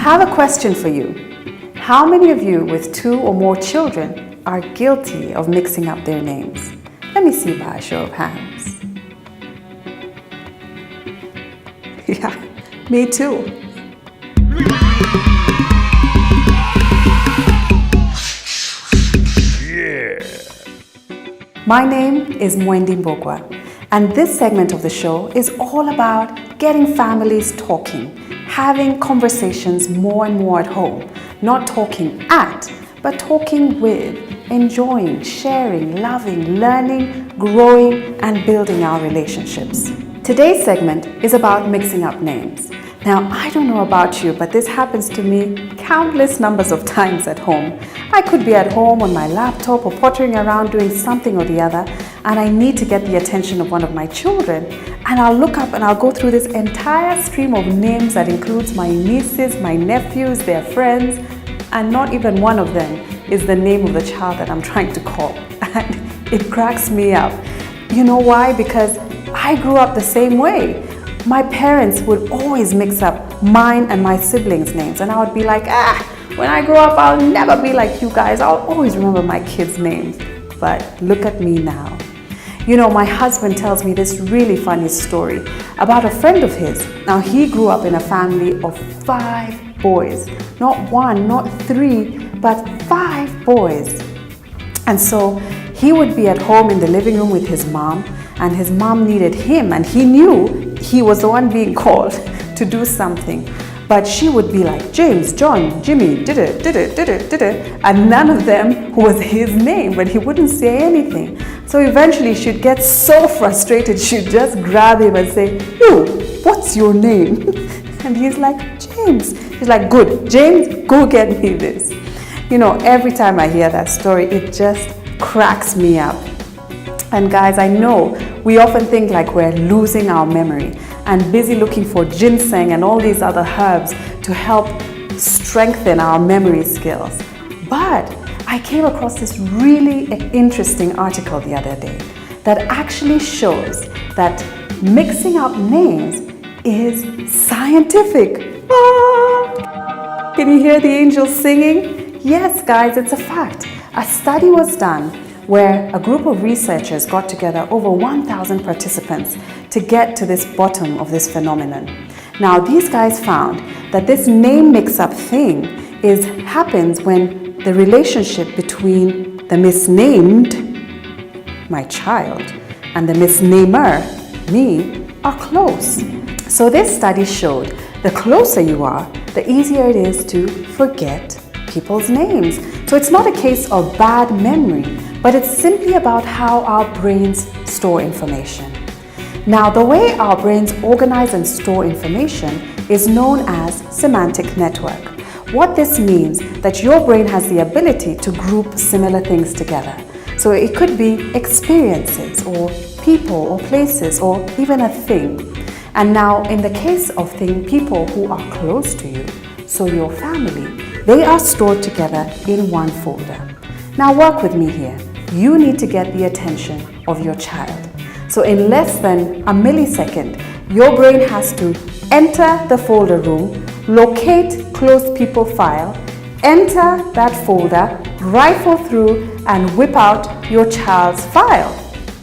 have a question for you. How many of you with 2 or more children are guilty of mixing up their names? Let me see by a show of hands. Yeah, me too. Yeah. My name is Mwendie Mbugua, and this segment of the show is all about getting families talking, having conversations more and more at home, not talking at, but talking with, enjoying, sharing, loving, learning, growing, and building our relationships. Today's segment is about mixing up names. Now, I don't know about you, but this happens to me countless numbers of times at home. I could be at home on my laptop or pottering around doing something or the other, and I need to get the attention of one of my children. And I'll look up and I'll go through this entire stream of names that includes my nieces, my nephews, their friends, and not even one of them is the name of the child that I'm trying to call. And it cracks me up. You know why? Because I grew up the same way. My parents would always mix up mine and my siblings' names, and I would be like, when I grow up, I'll never be like you guys. I'll always remember my kids' names. But look at me now. You know, my husband tells me this really funny story about a friend of his. Now, he grew up in a family of 5 boys. Not 1, not 3, but 5 boys. And so he would be at home in the living room with his mom, and his mom needed him, and he knew he was the one being called to do something. But she would be like, James, John, Jimmy, did it, and none of them was his name, but he wouldn't say anything. So eventually she'd get so frustrated, she'd just grab him and say, you, what's your name? And he's like, James. She's like, good, James, go get me this. You know, every time I hear that story, it just cracks me up. And guys, I know we often think like we're losing our memory and busy looking for ginseng and all these other herbs to help strengthen our memory skills. But I came across this really interesting article the other day that actually shows that mixing up names is scientific. Ah! Can you hear the angels singing? Yes, guys, it's a fact. A study was done where a group of researchers got together, over 1,000 participants, to get to this bottom of this phenomenon. Now, these guys found that this name mix-up thing happens when the relationship between the misnamed, my child, and the misnamer, me, are close. So this study showed the closer you are, the easier it is to forget people's names. So it's not a case of bad memory, but it's simply about how our brains store information. Now, the way our brains organize and store information is known as Semantic Network. What this means that your brain has the ability to group similar things together. So it could be experiences or people or places or even a thing. And now in the case of people who are close to you, so your family, they are stored together in one folder. Now work with me here. You need to get the attention of your child. So in less than a millisecond, your brain has to enter the folder room, locate close people file, enter that folder, rifle through, and whip out your child's file.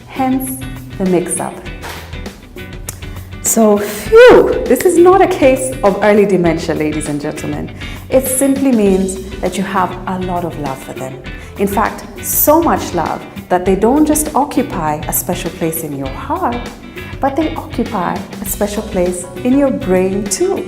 Hence the mix-up. So, phew, this is not a case of early dementia, ladies and gentlemen. It simply means that you have a lot of love for them. In fact, so much love that they don't just occupy a special place in your heart, but they occupy a special place in your brain too.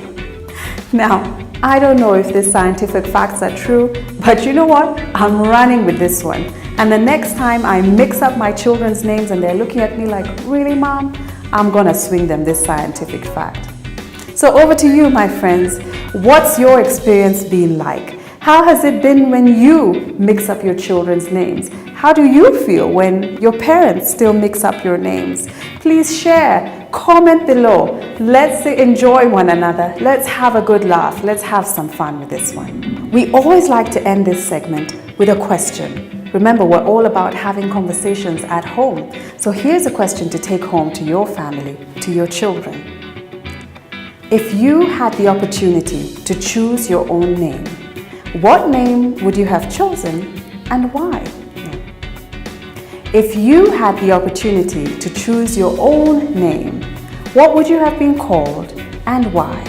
Now, I don't know if these scientific facts are true, but you know what? I'm running with this one. And the next time I mix up my children's names and they're looking at me like, really, Mom? I'm gonna swing them this scientific fact. So over to you, my friends. What's your experience been like? How has it been when you mix up your children's names? How do you feel when your parents still mix up your names? Please share, comment below. Let's enjoy one another. Let's have a good laugh. Let's have some fun with this one. We always like to end this segment with a question. Remember, we're all about having conversations at home. So here's a question to take home to your family, to your children. If you had the opportunity to choose your own name, what name would you have chosen and why? If you had the opportunity to choose your own name, what would you have been called and why?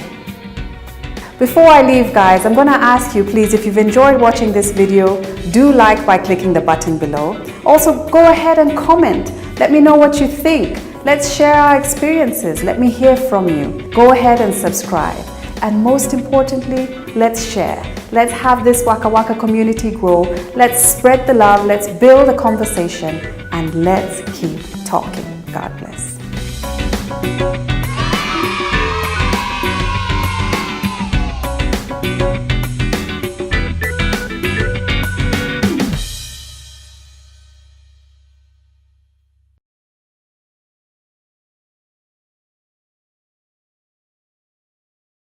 Before I leave, guys, I'm going to ask you, please, if you've enjoyed watching this video, do like by clicking the button below. Also, go ahead and comment. Let me know what you think. Let's share our experiences. Let me hear from you. Go ahead and subscribe. And most importantly, let's share. Let's have this Waka Waka community grow. Let's spread the love. Let's build a conversation. And let's keep talking. God bless.